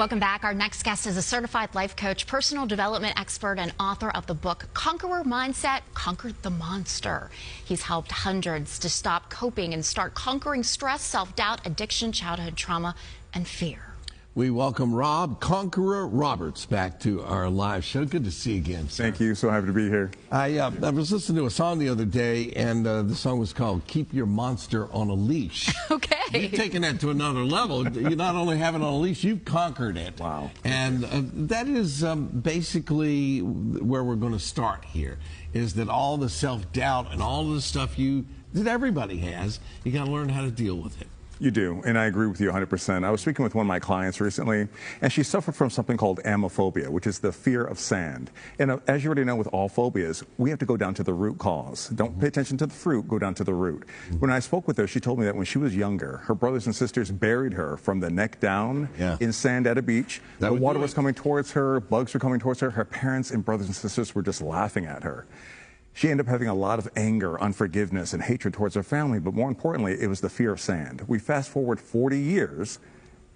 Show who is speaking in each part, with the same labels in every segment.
Speaker 1: Welcome back. Our next guest is a certified life coach, personal development expert, and author of the book Conqueror Mindset, Conquer the Monster. He's helped hundreds to stop coping and start conquering stress, self-doubt, addiction, childhood trauma, and fear.
Speaker 2: We welcome Rob Conqueror Roberts back to our live show. Good to see you again, sir.
Speaker 3: Thank you. So happy to be here.
Speaker 2: I was listening to a song the other day, and the song was called Keep Your Monster on a Leash.
Speaker 1: Okay.
Speaker 2: You've taken that to another level. You not only have it on a leash, you've conquered it.
Speaker 3: Wow.
Speaker 2: And that is basically where we're going to start here, is that all the self-doubt and all the stuff that everybody has, you got to learn how to deal with it.
Speaker 3: You do, and I agree with you 100%. I was speaking with one of my clients recently, and she suffered from something called amophobia, which is the fear of sand. And as you already know with all phobias, we have to go down to the root cause. Don't pay attention to the fruit, go down to the root. When I spoke with her, she told me that when she was younger, her brothers and sisters buried her from the neck down in sand at a beach. The water was coming towards her, bugs were coming towards her. Her parents and brothers and sisters were just laughing at her. She ended up having a lot of anger, unforgiveness, and hatred towards her family, but more importantly, it was the fear of sand. We fast forward 40 years,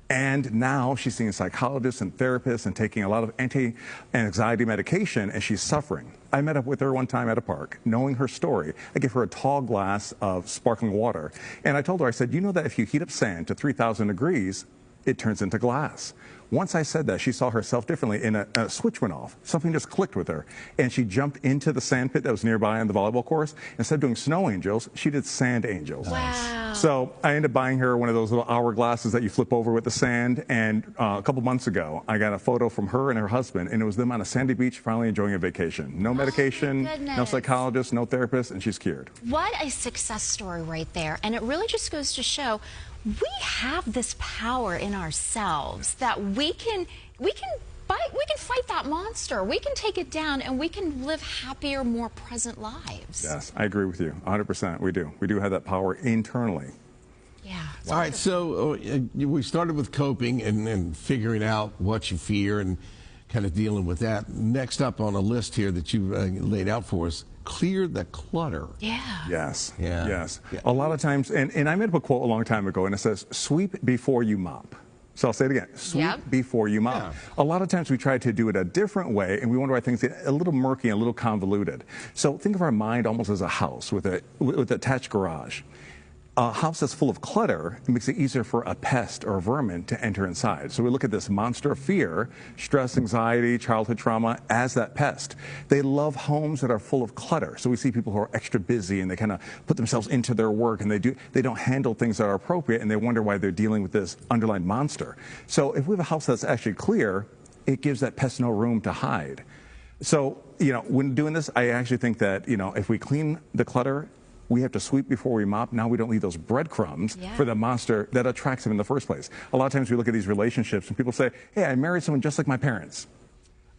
Speaker 3: and now she's seeing psychologists and therapists and taking a lot of anti-anxiety medication, and she's suffering. I met up with her one time at a park. Knowing her story, I gave her a tall glass of sparkling water, and I told her, I said, you know that if you heat up sand to 3,000 degrees, it turns into glass. Once I said that, she saw herself differently, and a switch went off. Something just clicked with her, and she jumped into the sand pit that was nearby on the volleyball course. Instead of doing snow angels, she did sand angels.
Speaker 1: Wow.
Speaker 3: So I ended up buying her one of those little hourglasses that you flip over with the sand, and a couple months ago, I got a photo from her and her husband, and it was them on a sandy beach finally enjoying a vacation. No medication, no psychologist, no therapist, and she's cured.
Speaker 1: What a success story right there. And it really just goes to show we have this power in ourselves that we can fight that monster. We can take it down, and we can live happier, more present lives.
Speaker 3: Yes, I agree with you 100%. We do. We do have that power internally.
Speaker 1: Yeah.
Speaker 2: All right, so we started with coping and figuring out what you fear and kind of dealing with that. Next up on a list here that you laid out for us, clear the clutter.
Speaker 1: Yeah.
Speaker 3: Yes.
Speaker 2: Yeah.
Speaker 3: Yes. Yeah. A lot of times, and I made up a quote a long time ago, and it says, sweep before you mop. So I'll say it again, sweep before you mop.
Speaker 2: Yeah.
Speaker 3: A lot of times we try to do it a different way, and we wonder why things get a little murky and a little convoluted. So think of our mind almost as a house with an attached garage. A house that's full of clutter, it makes it easier for a pest or a vermin to enter inside. So we look at this monster of fear, stress, anxiety, childhood trauma as that pest. They love homes that are full of clutter. So we see people who are extra busy, and they kind of put themselves into their work, and they don't handle things that are appropriate, and they wonder why they're dealing with this underlying monster. So if we have a house that's actually clear, it gives that pest no room to hide. So, when doing this, I actually think that, if we clean the clutter, we have to sweep before we mop. Now we don't leave those breadcrumbs for the monster that attracts him in the first place. A lot of times we look at these relationships and people say, hey, I married someone just like my parents.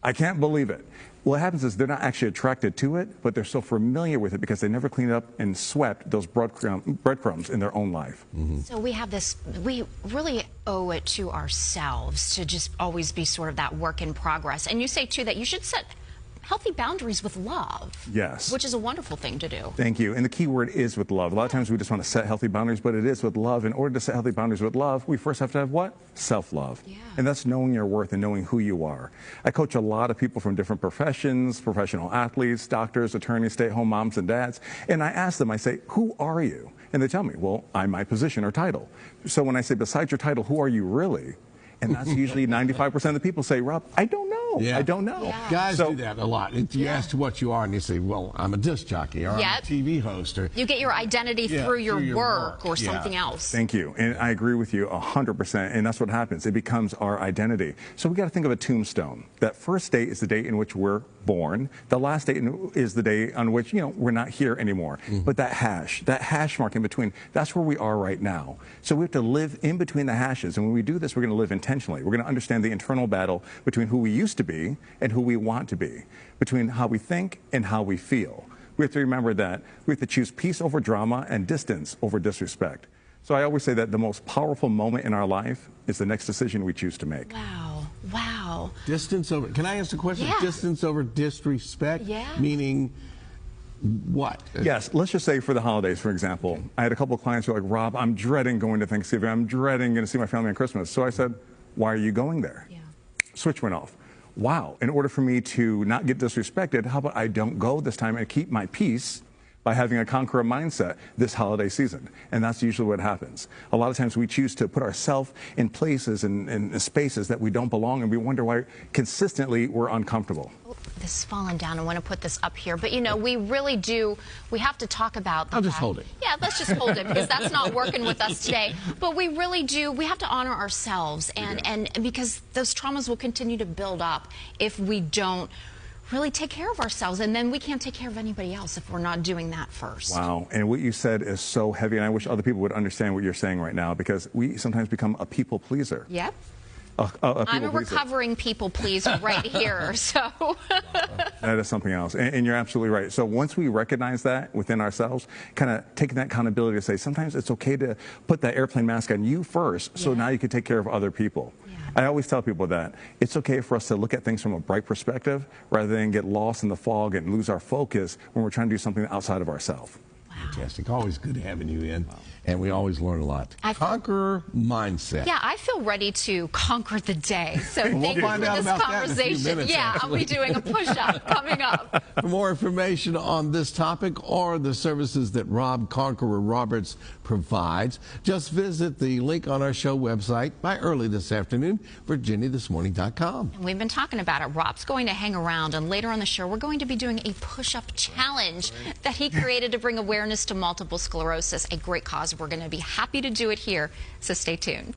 Speaker 3: I can't believe it. What happens is they're not actually attracted to it, but they're so familiar with it because they never cleaned up and swept those breadcrumbs in their own life.
Speaker 1: So we have this, we really owe it to ourselves to just always be sort of that work in progress. And you say, too, that you should set healthy boundaries with love.
Speaker 3: Yes.
Speaker 1: Which is a wonderful thing to do.
Speaker 3: Thank you. And the key word is with love. A lot of times we just want to set healthy boundaries, but it is with love. In order to set healthy boundaries with love, we first have to have what? Self-love.
Speaker 1: Yeah.
Speaker 3: And that's knowing your worth and knowing who you are. I coach a lot of people from different professions, professional athletes, doctors, attorneys, stay-at-home moms and dads. And I ask them, I say, who are you? And they tell me, well, I'm my position or title. So when I say, besides your title, who are you really? And that's usually 95% of the people say, Rob, I don't know. I don't know.
Speaker 1: Yeah.
Speaker 2: Guys do that a lot. You ask what you are, and you say, well, I'm a disc jockey, or I'm a TV host. Or,
Speaker 1: you get your identity through your work or something else.
Speaker 3: Thank you. And I agree with you 100%. And that's what happens. It becomes our identity. So we got to think of a tombstone. That first date is the date in which we're born. The last date is the day on which, we're not here anymore. But that hash mark in between, that's where we are right now. So we have to live in between the hashes. And when we do this, we're going to live intentionally. We're going to understand the internal battle between who we used to be and who we want to be, between how we think and how we feel. We have to remember that we have to choose peace over drama and distance over disrespect. So I always say that the most powerful moment in our life is the next decision we choose to make.
Speaker 1: Wow. Wow.
Speaker 2: Distance over, can I ask a question?
Speaker 1: Yeah.
Speaker 2: Distance over disrespect?
Speaker 1: Yeah.
Speaker 2: Meaning what?
Speaker 3: Yes, let's just say for the holidays, for example, I had a couple of clients who were like, Rob, I'm dreading going to Thanksgiving. I'm dreading going to see my family on Christmas. So I said, Why are you going there?
Speaker 1: Yeah.
Speaker 3: Switch went off. Wow, in order for me to not get disrespected, how about I don't go this time and keep my peace by having a conqueror mindset this holiday season? And that's usually what happens. A lot of times we choose to put ourselves in places and spaces that we don't belong, and we wonder why consistently we're uncomfortable.
Speaker 1: This is falling down. I want to put this up here, but you know, we really do. We have to talk about the
Speaker 2: I'll just
Speaker 1: fact-
Speaker 2: hold it.
Speaker 1: Yeah, let's just hold it because that's not working with us today. But we really do. We have to honor ourselves, and because those traumas will continue to build up if we don't really take care of ourselves, and then we can't take care of anybody else if we're not doing that first.
Speaker 3: Wow, and what you said is so heavy, and I wish other people would understand what you're saying right now, because we sometimes become a people pleaser.
Speaker 1: Yep.
Speaker 3: I'm
Speaker 1: a recovering people pleaser right here, so.
Speaker 3: That is something else, and you're absolutely right. So once we recognize that within ourselves, kind of taking that accountability to say, sometimes it's okay to put that airplane mask on you first, so now you can take care of other people. I always tell people that it's okay for us to look at things from a bright perspective rather than get lost in the fog and lose our focus when we're trying to do something outside of ourselves.
Speaker 2: Fantastic. Always good having you in. And we always learn a lot. Conqueror mindset.
Speaker 1: Yeah, I feel ready to conquer the day. So
Speaker 2: We'll
Speaker 1: thank you
Speaker 2: find
Speaker 1: for
Speaker 2: out
Speaker 1: this
Speaker 2: about that in a few
Speaker 1: conversation.
Speaker 2: minutes,
Speaker 1: Yeah,
Speaker 2: actually.
Speaker 1: I'll be doing a push-up coming up.
Speaker 2: For more information on this topic or the services that Rob Conqueror Roberts provides, just visit the link on our show website by early this afternoon, virginiathismorning.com.
Speaker 1: We've been talking about it. Rob's going to hang around, and later on the show, we're going to be doing a push-up challenge that he created to bring awareness to multiple sclerosis, a great cause. We're going to be happy to do it here, so stay tuned.